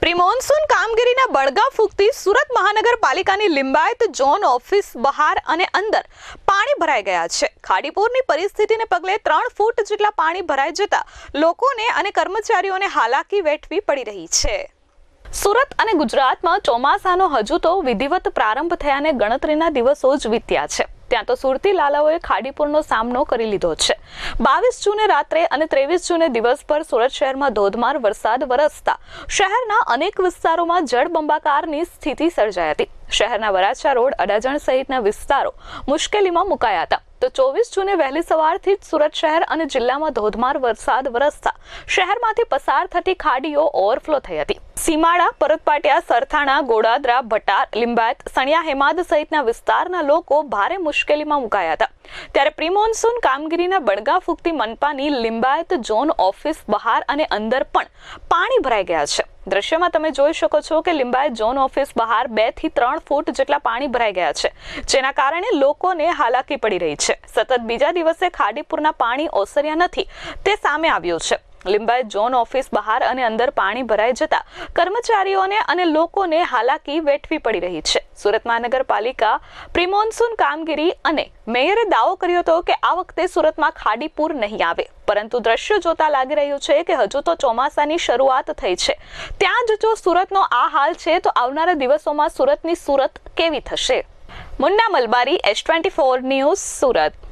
Pre monsoon કામગીરીના બળગા ફૂંકતી સુરત મહાનગરપાલિકાની Limbayat zone office બહાર અને અંદર પાણી ભરાઈ ગયા છે। ખાડીપુરની પરિસ્થિતિને પગલે 3 ફૂટ જેટલા પાણી ભરાઈ જતા લોકોને અને કર્મચારીઓને હાલાકી વેઠવી પડી રહી છે। સુરત અને ગુજરાતમાં ચોમાસાનો હજુ તો વિધિવત પ્રારંભ થયાને ગણતરીના દિવસો જ વીત્યા છે। ત્યાં તો સુરતી લાલાઓએ ખાડીપુરનો સામનો કરી લીધો છે। 22 જૂને રાત્રે અને 23 જૂને દિવસભર સુરત શહેરમાં ધોધમાર વરસાદ વરસતા શહેરના અનેક વિસ્તારોમાં જળબંબાકારની સ્થિતિ સર્જાઈ હતી। શહેરના વરાછા રોડ, અડાજણ સહિતના વિસ્તારો મુશ્કેલીમાં મુકાયા હતા। તો 24 જૂને વહેલી સવારથી જ સુરત શહેર અને જિલ્લામાં ધોધમાર વરસાદ વરસતા શહેરમાંથી પસાર થતી ખાડીઓ ઓવરફ્લો થઈ હતી। સીમાડા, પરતપાટિયા, સરથાણા, ગોડાદરા, ભટાર, લિંબાયત, સણિયા, હેમાદ સહિતના વિસ્તારના લોકો ભારે મુશ્કેલીમાં મુકાયા હતા। ત્યારે પ્રી મોન્સૂન કામગીરીના બળગા ફૂંકતી મનપાની લિંબાયત ઝોન ઓફિસ બહાર અને અંદર પણ પાણી ભરાઈ ગયા છે। દ્રશ્યમાં તમે જોઈ શકો છો કે લિંબાયત ઝોન ઓફિસ બહાર 2 થી 3 ફૂટ જેટલા પાણી ભરાઈ ગયા છે, જેના કારણે લોકોને હાલાકી પડી રહી છે। સતત બીજા દિવસે ખાડીપુરના પાણી ઓસર્યા નથી તે સામે આવ્યું છે। લિંબાયત ઝોન ઓફિસ બહાર અને અંદર પાણી ભરાઈ જતા કર્મચારીઓને અને લોકોને હાલાકી વેઠવી પડી રહી છે। સુરત મહાનગરપાલિકા પ્રી મોન્સૂન કામગીરી અને મેયરે દાવો કર્યો હતો કે આ વખતે સુરતમાં ખાડીપુર નહીં આવે, પરંતુ દ્રશ્યો જોતા લાગી રહ્યું છે કે હજુ તો ચોમાસાની શરૂઆત થઈ છે। ત્યાં જ જો સુરતનો આ હાલ છે તો આવનારા દિવસોમાં સુરતની સુરત કેવી થશે? મુન્ના મલબારી, S24 ન્યૂઝ, સુરત।